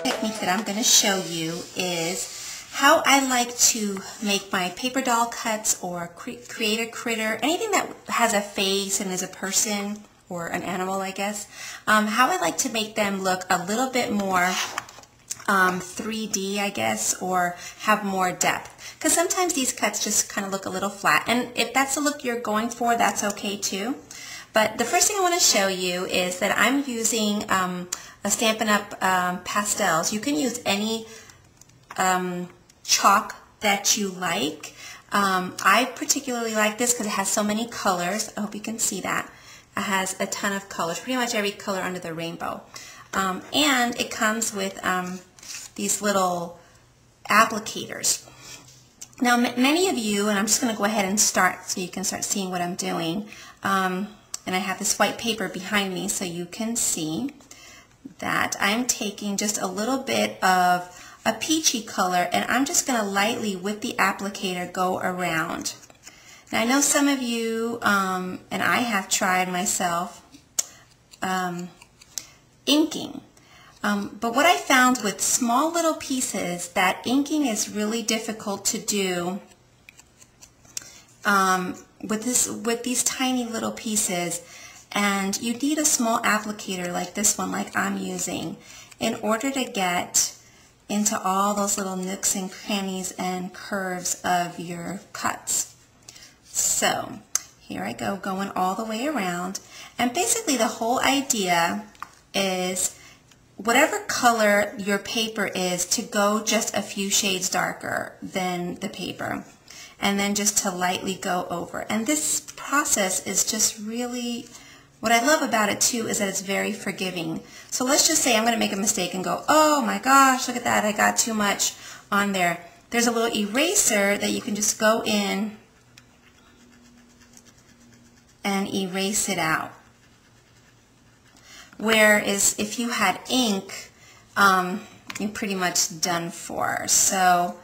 Technique that I'm going to show you is how I like to make my paper doll cuts or create a critter, anything that has a face and is a person or an animal, I guess. How I like to make them look a little bit more 3D, I guess, or have more depth. Because sometimes these cuts just kind of look a little flat, and if that's the look you're going for, that's okay too. But the first thing I want to show you is that I'm using a Stampin' Up! Pastels. You can use any chalk that you like. I particularly like this because it has so many colors. I hope you can see that. It has a ton of colors, pretty much every color under the rainbow. And it comes with these little applicators. Now many of you, and I'm just going to go ahead and start so you can start seeing what I'm doing. And I have this white paper behind me so you can see that I'm taking just a little bit of a peachy color, and I'm just going to lightly with the applicator go around. Now I know some of you, and I have tried myself, inking. But what I found with small little pieces, that inking is really difficult to do with these tiny little pieces, and you need a small applicator like this one, like I'm using, in order to get into all those little nooks and crannies and curves of your cuts. So here I go, going all the way around, and basically the whole idea is whatever color your paper is to go just a few shades darker than the paper, and then just to lightly go over. And this process is just really, what I love about it too is that it's very forgiving. So let's just say I'm going to make a mistake and go, oh my gosh, look at that, I got too much on there. There's a little eraser that you can just go in and erase it out. Whereas if you had ink, you're pretty much done for. So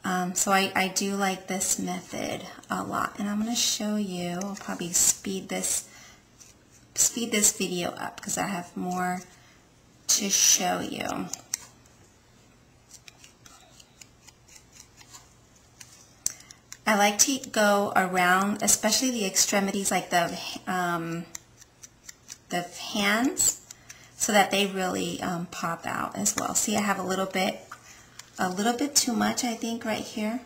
I do like this method a lot, and I'm going to show you. I'll probably speed this video up because I have more to show you. I like to go around, especially the extremities, like the hands, so that they really pop out as well. See, I have a little bit too much, I think, right here.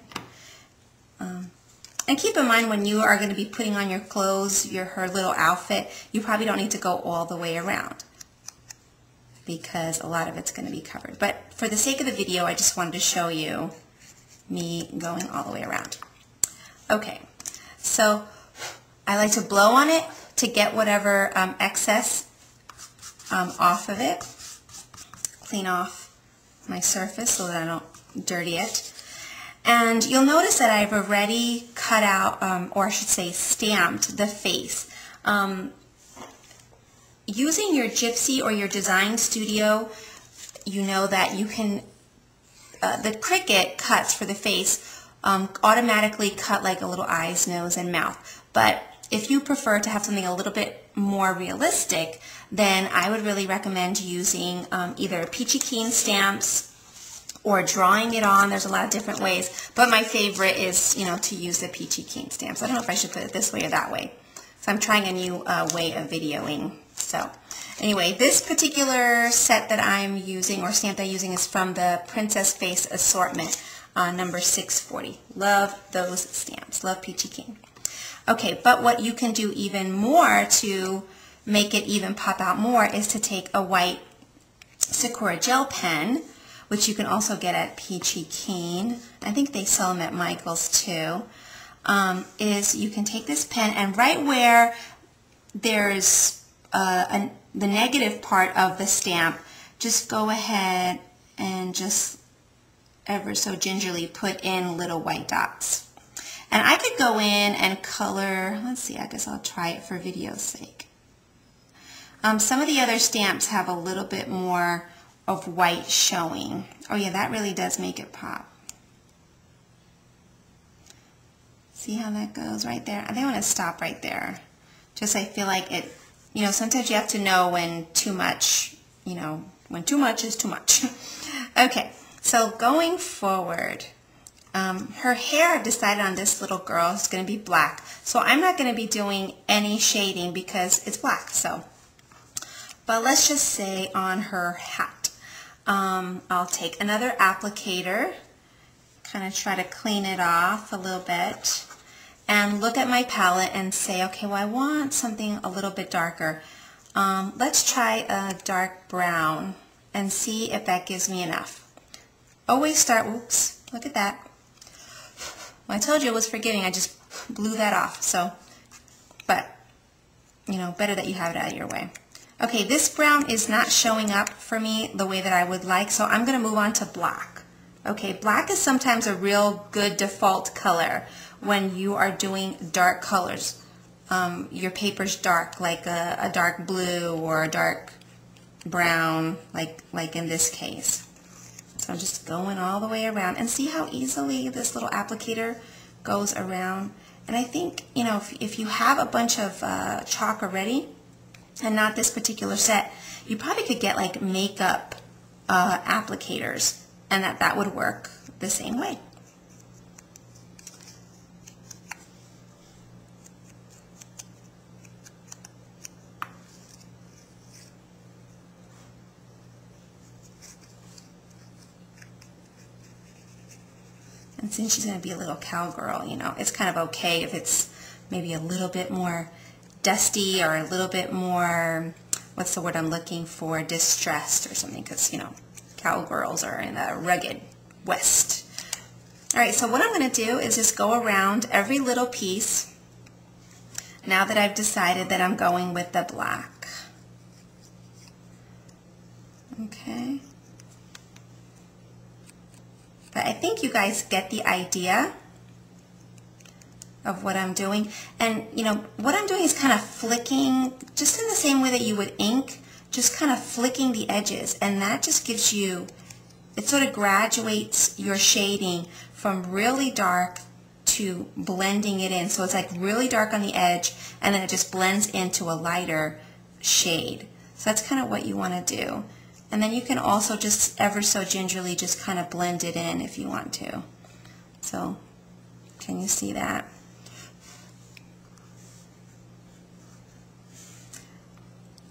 And keep in mind, when you are going to be putting on your clothes, her little outfit, you probably don't need to go all the way around because a lot of it's going to be covered. But for the sake of the video, I just wanted to show you me going all the way around. Okay, so I like to blow on it to get whatever excess off of it. Clean off my surface so that I don't dirty it. And you'll notice that I've already cut out, or I should say stamped, the face. Using your Gypsy or your Design Studio, you know that you can, the Cricut cuts for the face automatically cut like a little eyes, nose, and mouth. But if you prefer to have something a little bit more realistic, then I would really recommend using either Peachy Keen stamps or drawing it on. There's a lot of different ways, but my favorite is, you know, to use the Peachy Keen stamps. I don't know if I should put it this way or that way. So I'm trying a new way of videoing. So anyway, this particular set that I'm using, or stamp that I'm using, is from the Princess Face Assortment, number 640. Love those stamps. Love Peachy Keen. Okay, but what you can do even more to make it even pop out more is to take a white Sakura gel pen, which you can also get at Peachy Keen. I think they sell them at Michael's too. Is you can take this pen, and right where there's the negative part of the stamp, just go ahead and just ever so gingerly put in little white dots. And I could go in and color, let's see, I guess I'll try it for video's sake. Some of the other stamps have a little bit more of white showing. Oh yeah, that really does make it pop. See how that goes right there? I think I'm going to stop right there. Just I feel like it you know, sometimes you have to know when too much, you know, when too much is too much. Okay, so going forward, her hair, I've decided on this little girl is going to be black. So I'm not going to be doing any shading because it's black. So, but let's just say on her hat, I'll take another applicator, kind of try to clean it off a little bit, and look at my palette and say, okay, well, I want something a little bit darker. Let's try a dark brown and see if that gives me enough. Always start, whoops, look at that. Well, I told you it was forgiving, I just blew that off. So, but, you know, better that you have it out of your way. Okay, this brown is not showing up for me the way that I would like, so I'm going to move on to black. Okay, black is sometimes a real good default color when you are doing dark colors. Your paper's dark, like a dark blue or a dark brown, like in this case. So I'm just going all the way around, and see how easily this little applicator goes around. And I think, you know, if you have a bunch of chalk already, and not this particular set, you probably could get like makeup applicators, and that would work the same way. And since she's going to be a little cowgirl, you know, it's kind of okay if it's maybe a little bit more dusty or a little bit more, what's the word I'm looking for, distressed or something, because, you know, cowgirls are in the rugged West. All right, so what I'm going to do is just go around every little piece now that I've decided that I'm going with the black. Okay. But I think you guys get the idea of what I'm doing. And, you know, what I'm doing is kind of flicking, just in the same way that you would ink, just kind of flicking the edges. And that just gives you, it sort of graduates your shading from really dark to blending it in. So it's like really dark on the edge, and then it just blends into a lighter shade. So that's kind of what you want to do. And then you can also just ever so gingerly just kind of blend it in if you want to. So, can you see that?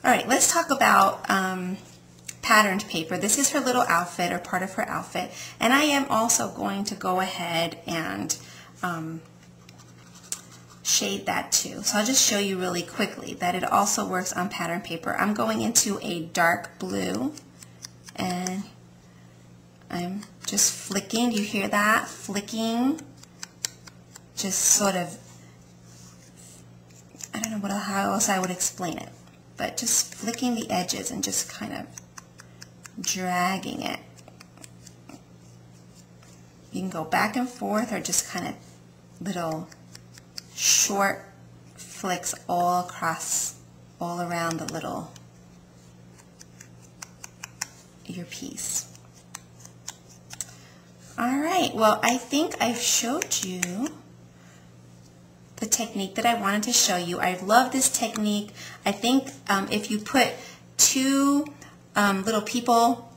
All right, let's talk about patterned paper. This is her little outfit, or part of her outfit. And I am also going to go ahead and shade that too. So I'll just show you really quickly that it also works on patterned paper. I'm going into a dark blue, and I'm just flicking. Do you hear that? Flicking. Just sort of, I don't know how else I would explain it, but just flicking the edges and just kind of dragging it. You can go back and forth, or just kind of little short flicks all across, all around the little, your piece. Alright, well, I think I've showed you the technique that I wanted to show you. I love this technique. I think if you put two little people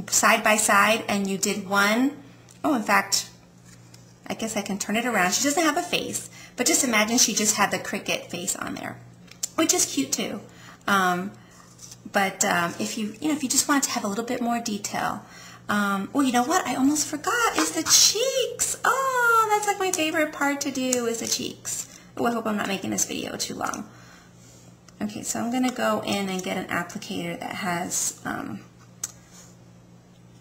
side by side and you did one, oh, in fact, I guess I can turn it around. She doesn't have a face, but just imagine she just had the Cricut face on there, which is cute too. But if you just wanted to have a little bit more detail, oh, you know what? I almost forgot, is the cheeks. Oh, that's like my favorite part to do, is the cheeks. Oh, I hope I'm not making this video too long. Okay, so I'm going to go in and get an applicator that has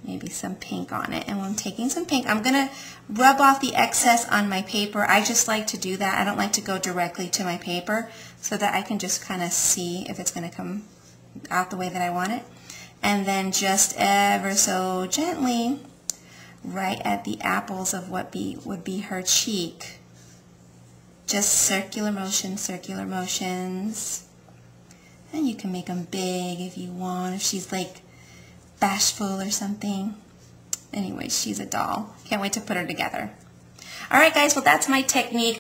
maybe some pink on it. And when I'm taking some pink, I'm going to rub off the excess on my paper. I just like to do that. I don't like to go directly to my paper, so that I can just kind of see if it's going to come out the way that I want it. And then just ever so gently, right at the apples of what would be her cheek, just circular motions, and you can make them big if you want, if she's like bashful or something. Anyway, she's a doll. Can't wait to put her together. Alright guys, well that's my technique.